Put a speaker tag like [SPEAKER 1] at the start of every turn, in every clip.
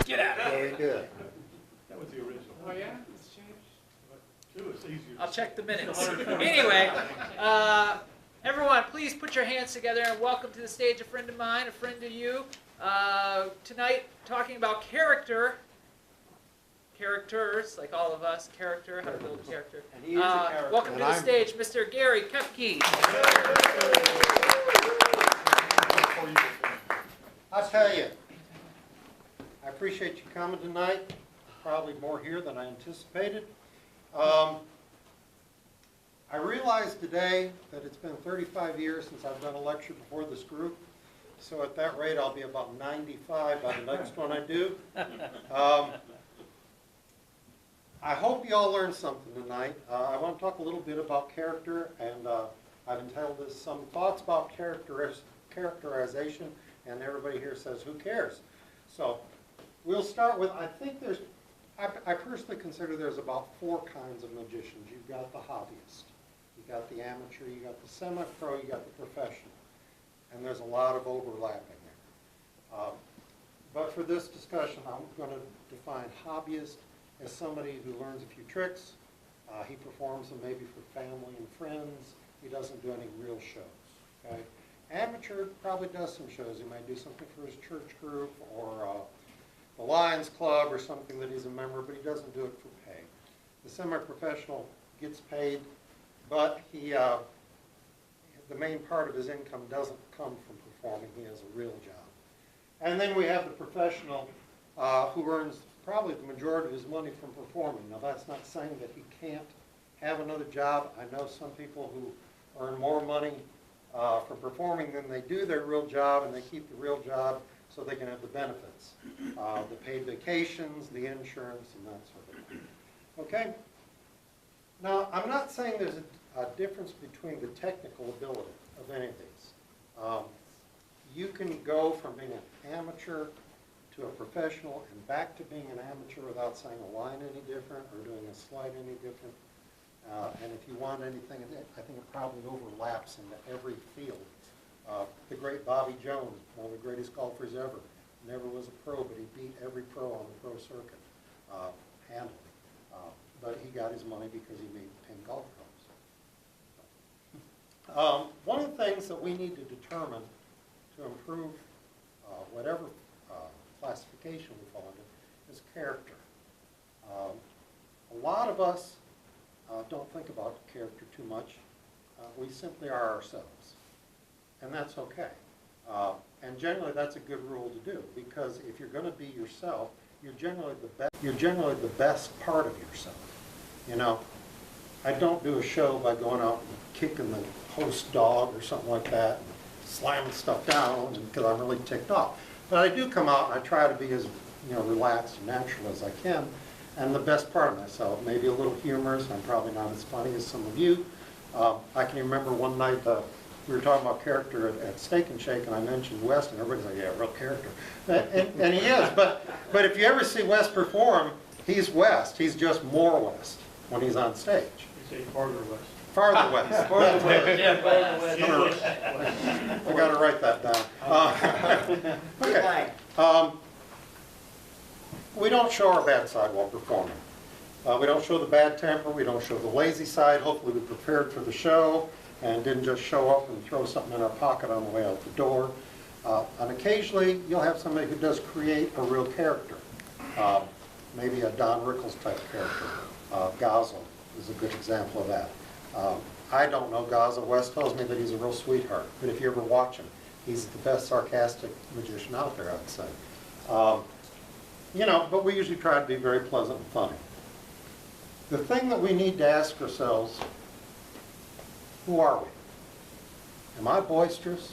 [SPEAKER 1] Get out of here.
[SPEAKER 2] Very good.
[SPEAKER 3] That was the original.
[SPEAKER 1] Oh yeah, it's changed.
[SPEAKER 3] Two is easier.
[SPEAKER 1] I'll check the minutes. Anyway, everyone, please put your hands together and welcome to the stage a friend of mine, a friend of you. Tonight, talking about characters, like all of us, character, how to build character.
[SPEAKER 2] And he is a character.
[SPEAKER 1] Welcome to the stage, Mr. Gary Keopke.
[SPEAKER 2] I'll tell you, I appreciate you coming tonight. Probably more here than I anticipated. I realized today that it's been 35 years since I've done a lecture before this group. So at that rate, I'll be about 95 by the next one I do. I hope you all learned something tonight. I want to talk a little bit about character, and I've entitled this Some Thoughts About Characterization, and everybody here says, who cares? So we'll start with, I personally consider there's about 4 kinds of magicians. You've got the hobbyist, you've got the amateur, you've got the semi-pro, you've got the professional. And there's a lot of overlapping there. But for this discussion, I'm going to define hobbyist as somebody who learns a few tricks. He performs them maybe for family and friends. He doesn't do any real shows. Okay? Amateur probably does some shows. He might do something for his church group or the Lions Club or something that he's a member, but he doesn't do it for pay. The semi-professional gets paid, but the main part of his income doesn't come from performing. He has a real job. And then we have the professional who earns probably the majority of his money from performing. Now that's not saying that he can't have another job. I know some people who earn more money from performing than they do their real job, and they keep the real job so they can have the benefits, the paid vacations, the insurance, and that sort of thing. Okay? Now, I'm not saying there's a difference between the technical ability of any of these. You can go from being an amateur to a professional and back to being an amateur without saying a line any different or doing a slide any different. And if you want anything, I think it probably overlaps into every field. The great Bobby Jones, one of the greatest golfers ever, never was a pro, but he beat every pro on the pro circuit handily. But he got his money because he made 10 golf clubs. One of the things that we need to determine to improve whatever classification we fall into is character. A lot of us don't think about character too much. We simply are ourselves, and that's okay. And generally, that's a good rule to do, because if you're going to be yourself, you're generally the best part of yourself. You know, I don't do a show by going out and kicking the host dog or something like that, and slamming stuff down because I'm really ticked off. But I do come out and I try to be as relaxed and natural as I can, and the best part of myself. Maybe a little humorous. I'm probably not as funny as some of you. I can remember one night we were talking about character at Steak and Shake, and I mentioned West, and everybody's like, "Yeah, real character," and he is. But if you ever see West perform, he's West. He's just more West when he's on stage.
[SPEAKER 3] You say farther west.
[SPEAKER 2] Farther west.
[SPEAKER 3] Farther west.
[SPEAKER 1] Yeah,
[SPEAKER 2] I got to write that down. Okay. We don't show our bad side while performing. We don't show the bad temper. We don't show the lazy side. Hopefully we prepared for the show and didn't just show up and throw something in our pocket on the way out the door. And occasionally you'll have somebody who does create a real character. Maybe a Don Rickles type character. Gazel is a good example of that. I don't know Gazel. Wes tells me that he's a real sweetheart, but if you ever watch him, he's the best sarcastic magician out there, I'd say. But we usually try to be very pleasant and funny. The thing that we need to ask ourselves, who are we? Am I boisterous?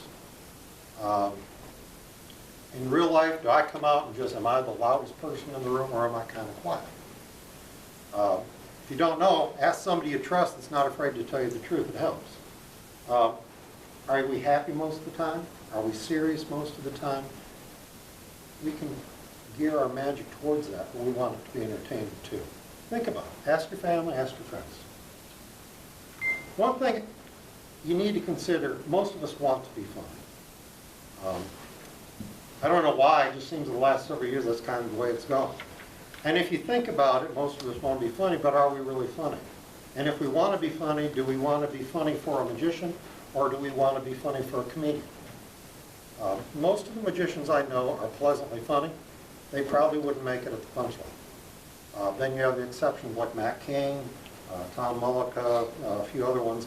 [SPEAKER 2] In real life, do I come out and am I the loudest person in the room, or am I kind of quiet? If you don't know, ask somebody you trust that's not afraid to tell you the truth. It helps. Are we happy most of the time? Are we serious most of the time? We can gear our magic towards that, but we want it to be entertaining too. Think about it. Ask your family, ask your friends. One thing you need to consider, most of us want to be funny. I don't know why, it just seems the last several years that's kind of the way it's gone. And if you think about it, most of us want to be funny, but are we really funny? And if we want to be funny, do we want to be funny for a magician, or do we want to be funny for a comedian? Most of the magicians I know are pleasantly funny. They probably wouldn't make it at the punchline. Then you have the exceptions like Matt King, Tom Mullica, a few other ones,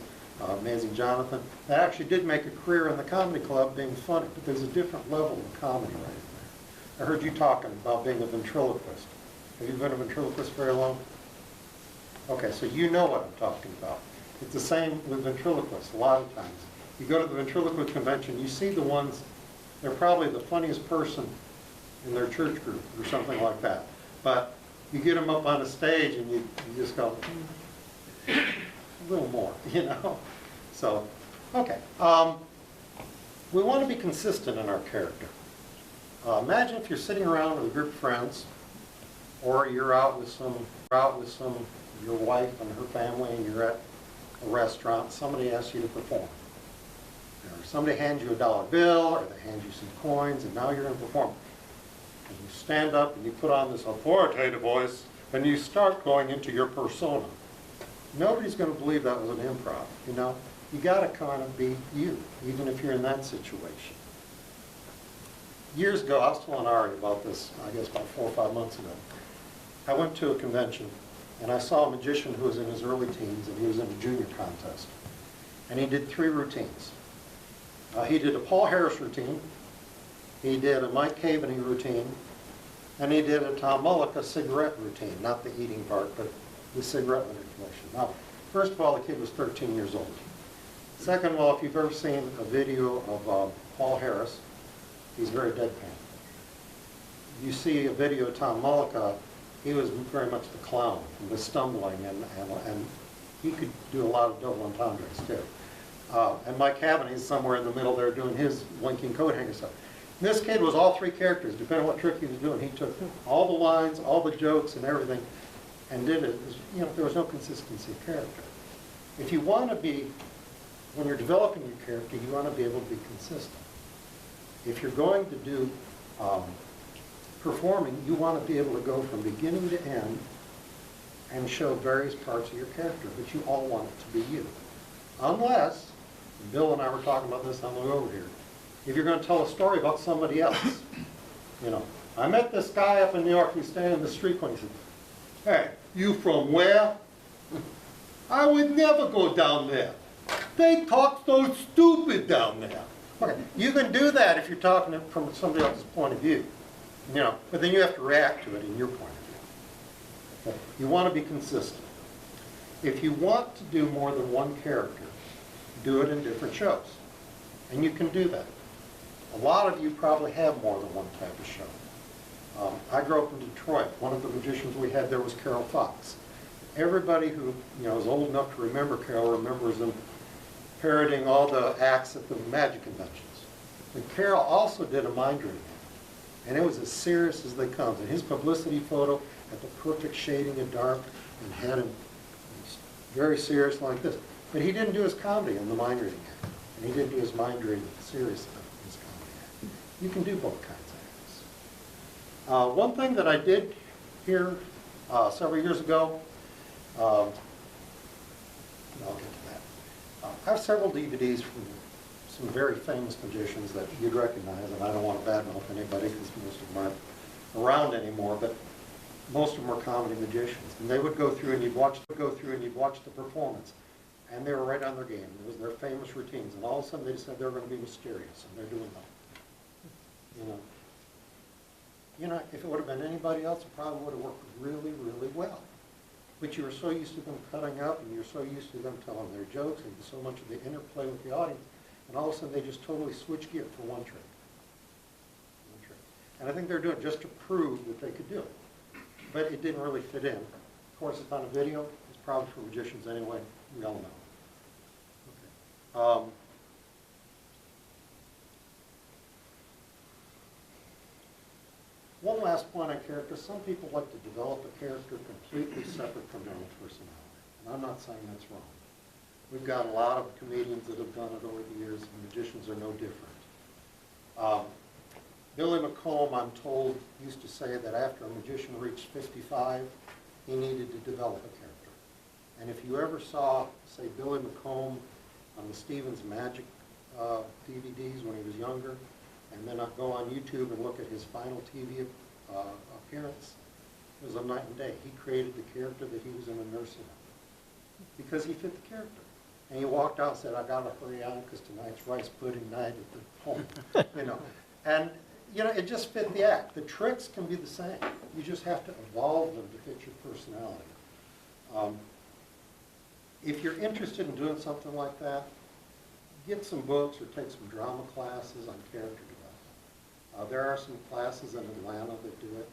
[SPEAKER 2] Amazing Jonathan. They actually did make a career in the comedy club being funny, but there's a different level of comedy right there. I heard you talking about being a ventriloquist. Have you been a ventriloquist very long? Okay, so you know what I'm talking about. It's the same with ventriloquists a lot of times. You go to the ventriloquist convention, you see the ones, they're probably the funniest person in their church group or something like that. But you get them up on a stage and you just go, a little more, you know? So, okay. We want to be consistent in our character. Imagine if you're sitting around with a group of friends, or you're out with your wife and her family, and you're at a restaurant, somebody asks you to perform. Or somebody hands you a dollar bill, or they hand you some coins, and now you're going to perform. And you stand up and you put on this authoritative voice, and you start going into your persona. Nobody's going to believe that was an improv, you know? You got to kind of be you, even if you're in that situation. Years ago, I was telling Ari about this, I guess about 4 or 5 months ago. I went to a convention, and I saw a magician who was in his early teens, and he was in a junior contest. And he did 3 routines. He did a Paul Harris routine, he did a Mike Caveney routine, and he did a Tom Mullica cigarette routine, not the eating part, but the cigarette manipulation. Now, first of all, the kid was 13 years old. Second of all, if you've ever seen a video of Paul Harris, he's very deadpan. You see a video of Tom Mullica, he was very much the clown, he was stumbling, and he could do a lot of double entendres too. And Mike Caveney is somewhere in the middle there doing his blinking coat hanger stuff. And this kid was all 3 characters, depending on what trick he was doing. He took all the lines, all the jokes and everything, and did it. You know, there was no consistency of character. If you want to be, when you're developing your character, you want to be able to be consistent. If you're going to do performing, you want to be able to go from beginning to end and show various parts of your character, but you all want it to be you. Unless, Bill and I were talking about this on the way over here, if you're going to tell a story about somebody else. You know, I met this guy up in New York, he's standing in the street corner, he said, "Hey, you from where?" "I would never go down there. They talk so stupid down there." Okay, you can do that if you're talking from somebody else's point of view, you know, but then you have to react to it in your point of view. Okay? You want to be consistent. If you want to do more than one character, do it in different shows, and you can do that. A lot of you probably have more than one type of show. I grew up in Detroit. One of the magicians we had there was Carol Fox. Everybody who is old enough to remember Carol remembers them parodying all the acts at the magic conventions. But Carol also did a mind reading, and it was as serious as they come. And his publicity photo had the perfect shading of dark and had him very serious like this. But he didn't do his comedy in the mind reading act, and he didn't do his mind reading serious in his comedy act. You can do both kinds of acts. One thing that I did hear several years ago, I'll get to that. I have several DVDs from some very famous magicians that you'd recognize, and I don't want to badmouth anybody because most of them aren't around anymore, but most of them are comedy magicians. And they would go through and you'd watch the performance, and they were right on their game. It was their famous routines, and all of a sudden they decided they were going to be mysterious, and they're doing that. You know, if it would have been anybody else, it probably would have worked really, really well. But you were so used to them cutting up, and you're so used to them telling their jokes, and so much of the interplay with the audience, and all of a sudden they just totally switch gear for one trick. And I think they're doing it just to prove that they could do it. But it didn't really fit in. Of course, it's on a video. It's probably for magicians anyway. We all know. Okay. One last point on character. Some people like to develop a character completely separate from their own personality. And I'm not saying that's wrong. We've got a lot of comedians that have done it over the years, and magicians are no different. Billy McComb, I'm told, used to say that after a magician reached 55, he needed to develop a character. And if you ever saw, say, Billy McComb on the Stevens Magic DVDs when he was younger, and then I'd go on YouTube and look at his final TV appearance, it was a night and day. He created the character that he was in a nursing home because he fit the character. And he walked out and said, I gotta hurry on because tonight's rice pudding night at the home, you know. And, you know, it just fit the act. The tricks can be the same. You just have to evolve them to fit your personality. If you're interested in doing something like that, get some books or take some drama classes on character development. There are some classes in Atlanta that do it.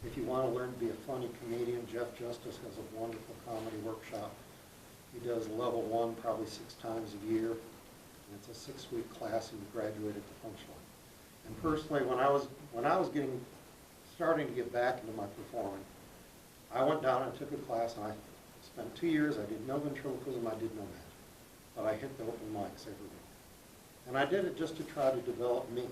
[SPEAKER 2] If you want to learn to be a funny comedian, Jeff Justice has a wonderful comedy workshop. He does level 1 probably 6 times a year. And it's a 6-week class and you graduate at the punchline. And personally, when I was starting to get back into my performing, I went down and took a class and I spent 2 years. I did no ventriloquism, I did no magic. But I hit the open mics every week. And I did it just to try to develop me.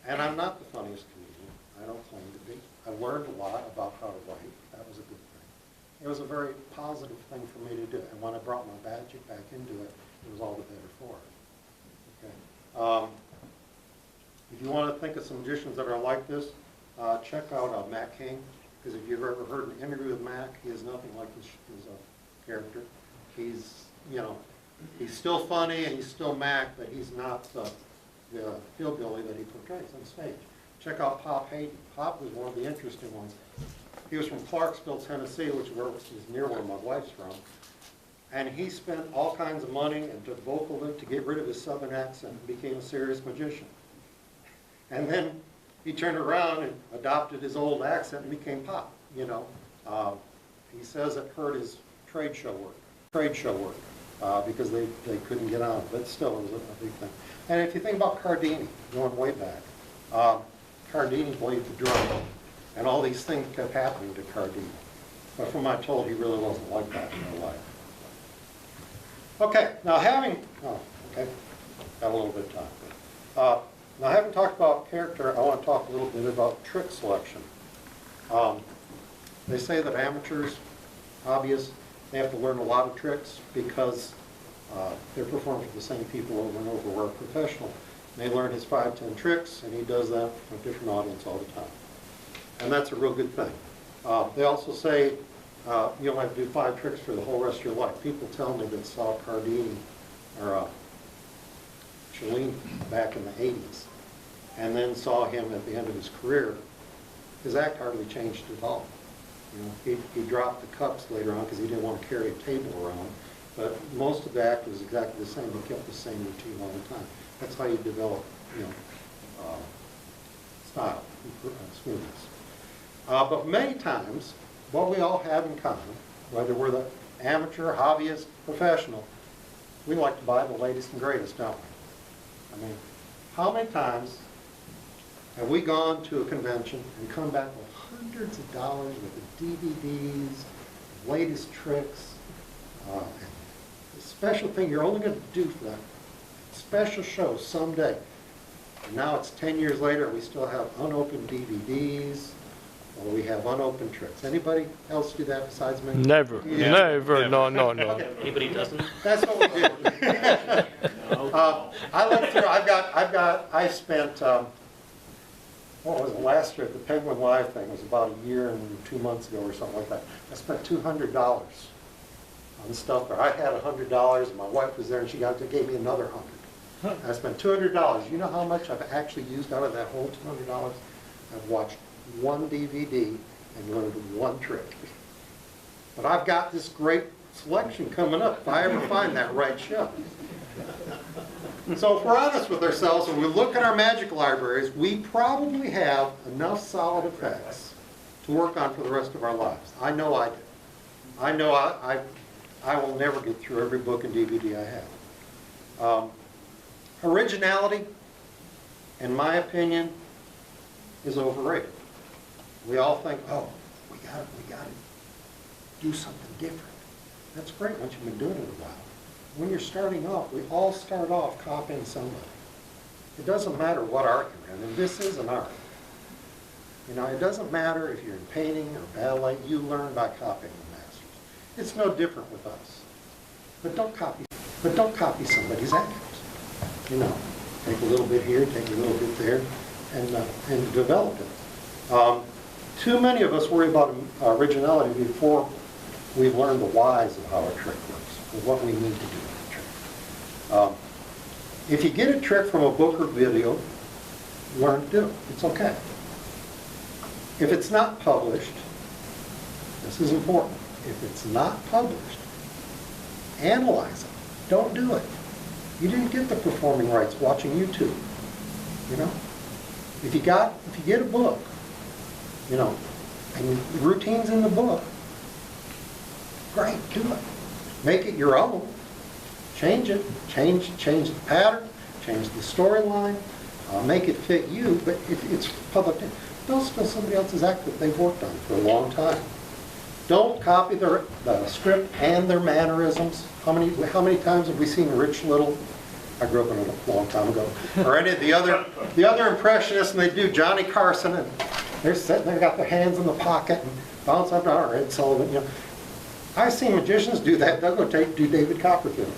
[SPEAKER 2] And I'm not the funniest comedian. I don't claim to be. I learned a lot about how to write. That was a good thing. It was a very positive thing for me to do. And when I brought my magic back into it, it was all the better for it. Okay. If you want to think of some magicians that are like this, check out Mac King. Because if you've ever heard an interview with Mac, he is nothing like his character. He's, you know, he's still funny and he's still Mac, but he's not the hillbilly that he portrays on stage. Check out Pop Hayden. Pop was one of the interesting ones. He was from Clarksville, Tennessee, which is near where my wife's from. And he spent all kinds of money and took vocal to get rid of his southern accent and became a serious magician. And then he turned around and adopted his old accent and became Pop, you know. He says it hurt his trade show work, because they couldn't get on it, but still it was a big thing. And if you think about Cardini, going way back, Cardini played the drum, and all these things kept happening to Cardini. But from what I'm told, he really wasn't like that in real life. Okay, now got a little bit of time. Now having talked about character, I want to talk a little bit about trick selection. They say that amateurs, hobbyists, they have to learn a lot of tricks because they're performing for the same people over and over, where a professional may learn his 5-10 tricks, and he does that for a different audience all the time. And that's a real good thing. They also say you don't have to do 5 tricks for the whole rest of your life. People tell me that saw Cardini or Cellini back in the 80s, and then saw him at the end of his career. His act hardly changed at all. You know, he dropped the cups later on because he didn't want to carry a table around, but most of the act was exactly the same. He kept the same routine all the time. That's how you develop, you know, style, smoothness. But many times, what we all have in common, whether we're the amateur, hobbyist, professional, we like to buy the latest and greatest, don't we? I mean, how many times have we gone to a convention and come back with hundreds of dollars with the DVDs, latest tricks, a special thing you're only going to do for that special show someday? And now it's 10 years later and we still have unopened DVDs, or we have unopened tricks. Anybody else do that besides me?
[SPEAKER 4] Never,
[SPEAKER 2] Yeah.
[SPEAKER 4] never, no.
[SPEAKER 2] Okay.
[SPEAKER 5] Anybody doesn't?
[SPEAKER 2] That's what we do. I looked through, I spent, what was it, last year at the Penguin Live thing, it was about a year and 2 months ago or something like that. I spent $200 on stuff there. I had $100 and my wife was there and gave me another $100. I spent $200. You know how much I've actually used out of that whole $200? I've watched one DVD and learned one trick. But I've got this great selection coming up if I ever find that right show. So if we're honest with ourselves and we look at our magic libraries, we probably have enough solid effects to work on for the rest of our lives. I know I do. I know I will never get through every book and DVD I have. Originality, in my opinion, is overrated. We all think, oh, we got to do something different. That's great once you've been doing it a while. When you're starting off, we all start off copying somebody. It doesn't matter what art you're in, and this is an art. You know, it doesn't matter if you're in painting or ballet, you learn by copying the masters. It's no different with us. But don't copy somebody's actors. You know, take a little bit here, take a little bit there, and develop it. Too many of us worry about originality before we've learned the whys of how a trick works, and what we need to do with a trick. If you get a trick from a book or video, learn to do it. It's okay. If it's not published, this is important. If it's not published, analyze it. Don't do it. You didn't get the performing rights watching YouTube. You know? If you get a book, you know, and the routine's in the book, great, do it. Make it your own. Change it. Change the pattern. Change the storyline. Make it fit you. But if it's public, don't steal somebody else's act that they've worked on for a long time. Don't copy the script and their mannerisms. How many times have we seen Rich Little? I grew up in it a long time ago. Or any of the other impressionists, and they do Johnny Carson, and they're sitting there, got their hands in the pocket and bounce up down, or Ed Sullivan. You know, I've seen magicians do that. They'll go do David Copperfield.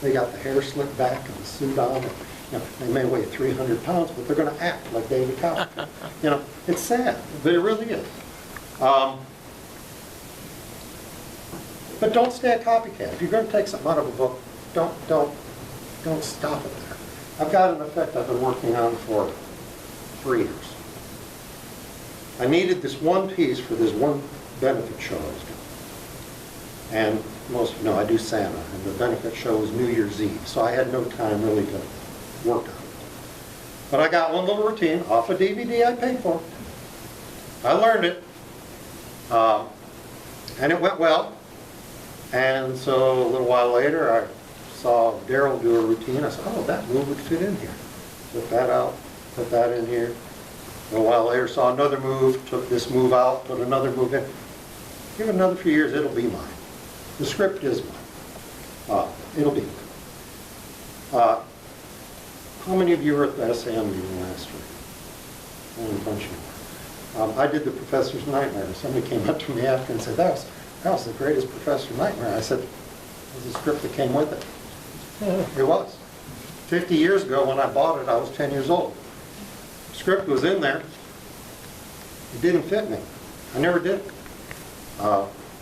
[SPEAKER 2] They got the hair slicked back and the suit on. And, you know, they may weigh 300 pounds, but they're going to act like David Copperfield. You know, it's sad, but it really is. But don't stay a copycat. If you're going to take something out of a book, don't stop it there. I've got an effect I've been working on for 3 years. I needed this one piece for this one benefit show I was doing. And most of you know I do Santa, and the benefit show was New Year's Eve, so I had no time really to work on it. But I got one little routine off a DVD I paid for. I learned it, and it went well. And so a little while later, I saw Daryl do a routine. I said, oh, that move would fit in here. Took that out, put that in here. A little while later, saw another move, took this move out, put another move in. Give it another few years, it'll be mine. The script is mine. It'll be mine. How many of you were at the SAM meeting last week? Only a bunch of you. I did the Professor's Nightmare. Somebody came up to me after and said, that was the greatest Professor's Nightmare. I said, it was the script that came with it. It was. 50 years ago when I bought it, I was 10 years old. The script was in there. It didn't fit me. I never did.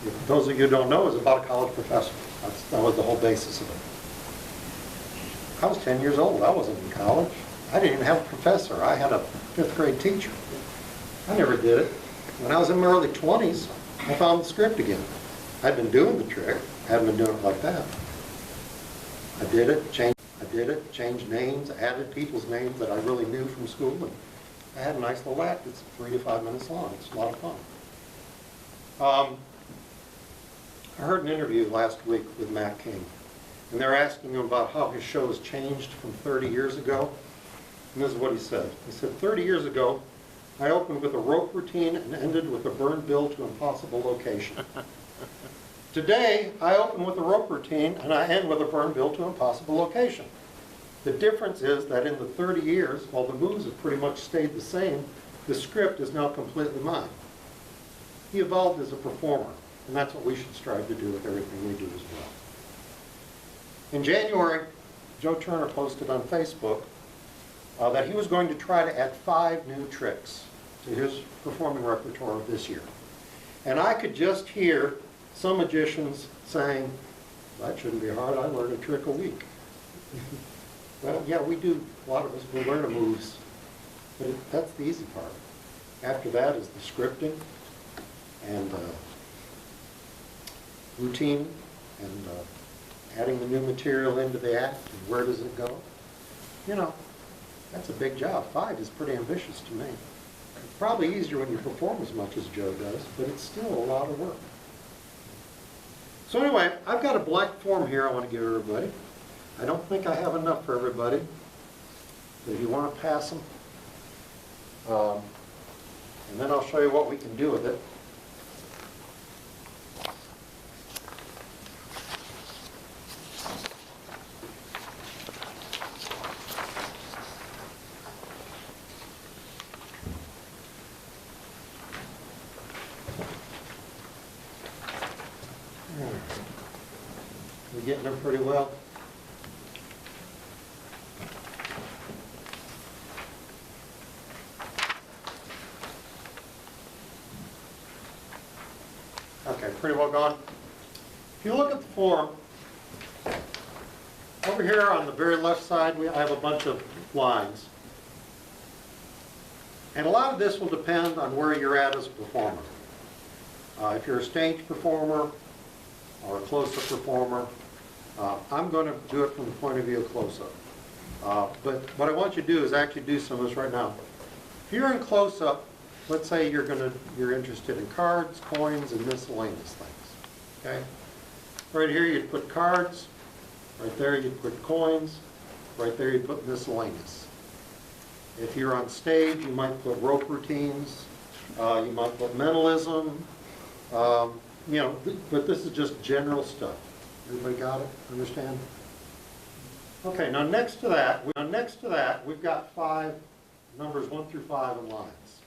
[SPEAKER 2] If those of you who don't know, it was about a college professor. That was the whole basis of it. I was 10 years old. I wasn't in college. I didn't even have a professor. I had a 5th grade teacher. I never did it. When I was in my early 20s, I found the script again. I'd been doing the trick. I hadn't been doing it like that. I did it, changed names, added people's names that I really knew from school, and I had a nice little act. It's 3 to 5 minutes long. It's a lot of fun. I heard an interview last week with Matt King, and they're asking him about how his show has changed from 30 years ago. And this is what he said. He said, 30 years ago, I opened with a rope routine and ended with a burn bill to impossible location. Today, I open with a rope routine and I end with a burn bill to impossible location. The difference is that in the 30 years, while the moves have pretty much stayed the same, the script is now completely mine. He evolved as a performer, and that's what we should strive to do with everything we do as well. In January, Joe Turner posted on Facebook that he was going to try to add 5 new tricks to his performing repertoire this year. And I could just hear some magicians saying, that shouldn't be hard, I learn a trick a week. Well, yeah, we do. A lot of us will learn the moves, but that's the easy part. After that is the scripting and routine and adding the new material into the act and where does it go. You know, that's a big job. 5 is pretty ambitious to me. It's probably easier when you perform as much as Joe does, but it's still a lot of work. So anyway, I've got a blank form here I want to give everybody. I don't think I have enough for everybody, but if you want to pass them, and then I'll show you what we can do with it. You getting them pretty well? Okay, pretty well gone. If you look at the form, over here on the very left side, I have a bunch of lines. And a lot of this will depend on where you're at as a performer. If you're a stage performer or a close-up performer, I'm going to do it from the point of view of close-up. But what I want you to do is actually do some of this right now. If you're in close-up, let's say you're interested in cards, coins, and miscellaneous things. Okay? Right here you'd put cards, right there you'd put coins, right there you'd put miscellaneous. If you're on stage, you might put rope routines, you might put mentalism, you know, but this is just general stuff. Everybody got it? Understand? Okay, now next to that, we've got numbers 1 through 5 in lines.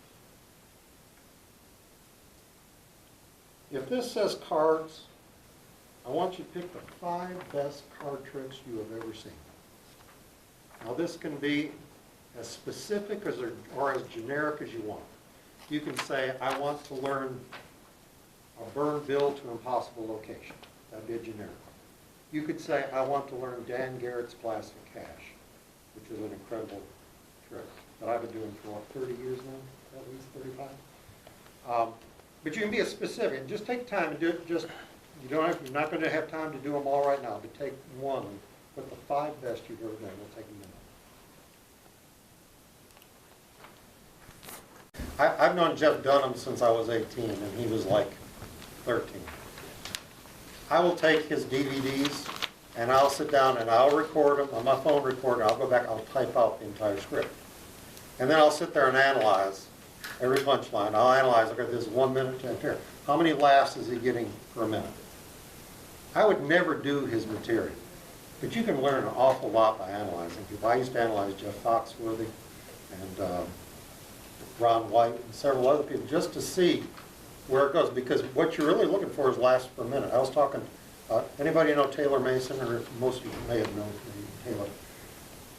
[SPEAKER 2] If this says cards, I want you to pick the 5 best card tricks you have ever seen. Now this can be as specific or as generic as you want. You can say, I want to learn a burn bill to impossible location. That'd be a generic one. You could say, I want to learn Dan Garrett's plastic cash, which is an incredible trick that I've been doing for what, 30 years now, at least 35. But you can be as specific. Just take time and do it. Just you're not going to have time to do them all right now, but take one and put the 5 best you've ever done. We'll take a minute. I've known Jeff Dunham since I was 18, and he was like 13. I will take his DVDs, and I'll sit down and I'll record them on my phone recorder. I'll go back, I'll type out the entire script. And then I'll sit there and analyze every punchline. I'll analyze, okay, this is 1 minute, here. How many laughs is he getting per minute? I would never do his material, but you can learn an awful lot by analyzing people. I used to analyze Jeff Foxworthy and Ron White and several other people just to see where it goes, because what you're really looking for is laughs per minute. I was talking, anybody know Taylor Mason, or most of you may have known Taylor.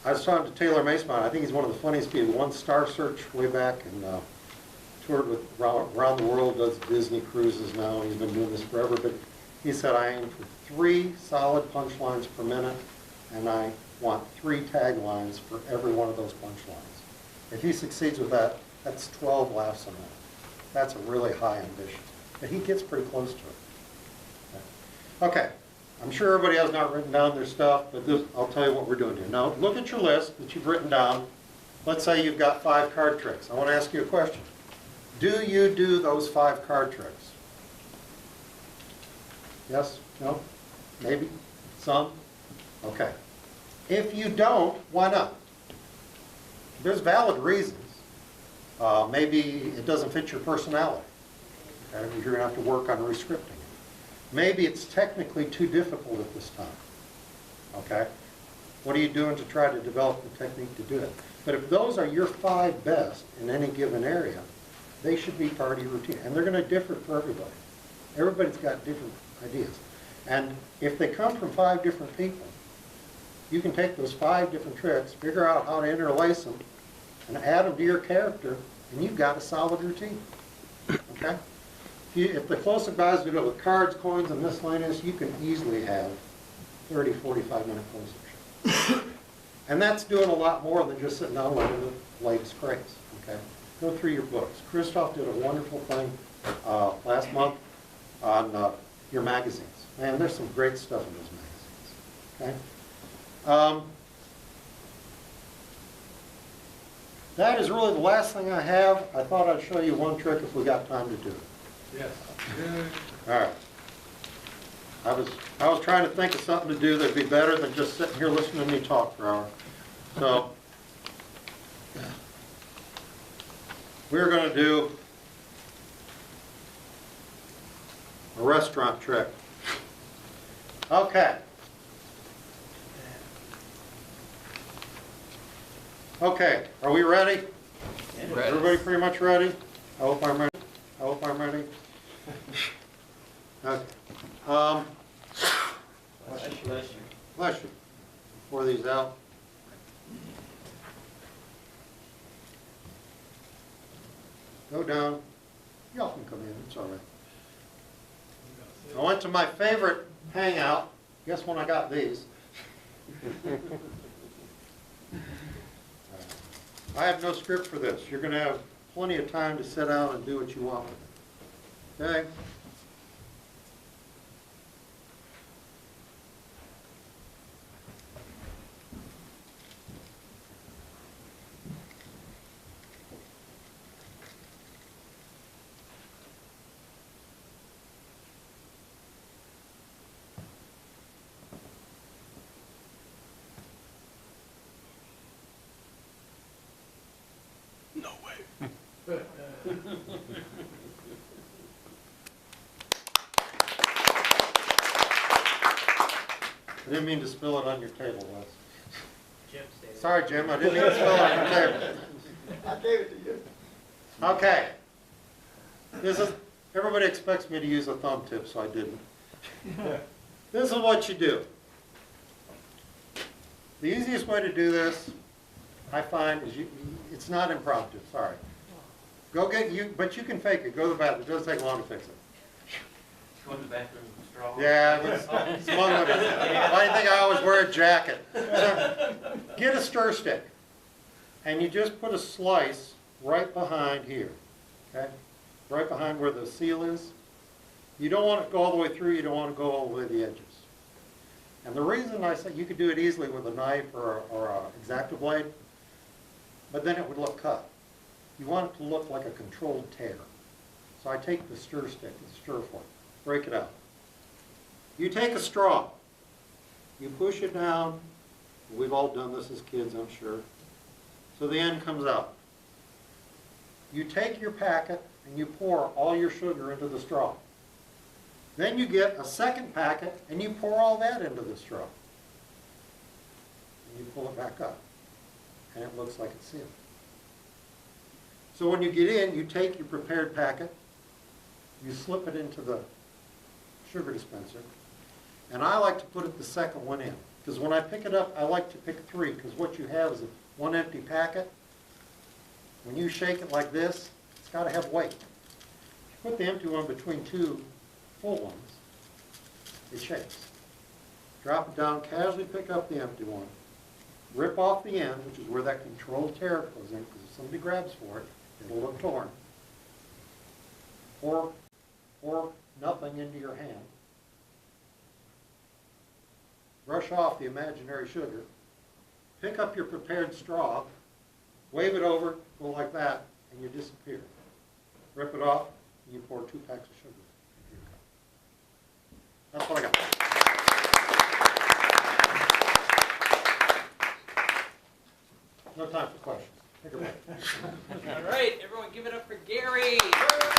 [SPEAKER 2] I was talking to Taylor Mason. I think he's one of the funniest people. Won Star Search way back and toured with around the world, does Disney cruises now. He's been doing this forever, but he said, I aim for 3 solid punchlines per minute, and I want 3 taglines for every one of those punchlines. If he succeeds with that, that's 12 laughs a minute. That's a really high ambition. But he gets pretty close to it. Okay. I'm sure everybody has not written down their stuff, but I'll tell you what we're doing here. Now, look at your list that you've written down. Let's say you've got 5 card tricks. I want to ask you a question. Do you do those 5 card tricks? Yes? No? Maybe? Some? Okay. If you don't, why not? There's valid reasons. Maybe it doesn't fit your personality. Okay? You're going to have to work on rescripting it. Maybe it's technically too difficult at this time. Okay? What are you doing to try to develop the technique to do it? But if those are your 5 best in any given area, they should be part of your routine. And they're going to differ for everybody. Everybody's got different ideas. And if they come from 5 different people, you can take those 5 different tricks, figure out how to interlace them, and add them to your character, and you've got a solid routine. Okay? If the close-up guys do it with cards, coins, and miscellaneous, you can easily have 30, 45-minute close-up shows. And that's doing a lot more than just sitting down learning the latest craze. Okay? Go through your books. Christoph did a wonderful thing last month on your magazines. Man, there's some great stuff in those magazines. Okay? That is really the last thing I have. I thought I'd show you one trick if we got time to do it.
[SPEAKER 3] Yes.
[SPEAKER 2] All right. I was trying to think of something to do that'd be better than just sitting here listening to me talk for hours. So we're going to do a restaurant trick. Okay. Okay, are we ready?
[SPEAKER 1] Ready.
[SPEAKER 2] Everybody pretty much ready? I hope I'm ready. I hope I'm ready. Okay. Bless you. Pour these out. Go down. Y'all can come in, it's all right. I went to my favorite hangout. Guess when I got these? I have no script for this. You're going to have plenty of time to sit down and do what you want. Okay? I didn't mean to spill it on your table, Wes. Sorry, Jim, I didn't mean to spill it on your table.
[SPEAKER 4] I gave it to you.
[SPEAKER 2] Okay. Everybody expects me to use a thumb tip, so I didn't. This is what you do. The easiest way to do this, I find, is it's not impromptu, sorry. But you can fake it, go to the bathroom, it doesn't take long to fix it.
[SPEAKER 5] Go in the bathroom with a straw.
[SPEAKER 2] Yeah, it's one of them. Why do you think I always wear a jacket? So, get a stir stick, and you just put a slice right behind here, okay? Right behind where the seal is. You don't want it to go all the way through, you don't want to go all the way to the edges. And the reason I say you could do it easily with a knife or an X-Acto blade, but then it would look cut. You want it to look like a controlled tear. So I take the stir stick, the stir fork, break it out. You take a straw, you push it down. We've all done this as kids, I'm sure. So the end comes out. You take your packet and you pour all your sugar into the straw. Then you get a second packet and you pour all that into the straw. And you pull it back up. And it looks like it's sealed. So when you get in, you take your prepared packet, you slip it into the sugar dispenser, and I like to put it the second one in. Because when I pick it up, I like to pick 3, because what you have is one empty packet. When you shake it like this, it's got to have weight. If you put the empty one between 2 full ones, it shakes. Drop it down, casually pick up the empty one, rip off the end, which is where that controlled tear goes in, because if somebody grabs for it, it'll look torn. Pour nothing into your hand. Brush off the imaginary sugar. Pick up your prepared straw, wave it over, go like that, and you disappear. Rip it off, and you pour 2 packs of sugar. That's what I got. No time for questions. Take a break.
[SPEAKER 1] All right, everyone give it up for Gary.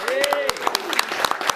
[SPEAKER 5] Yay.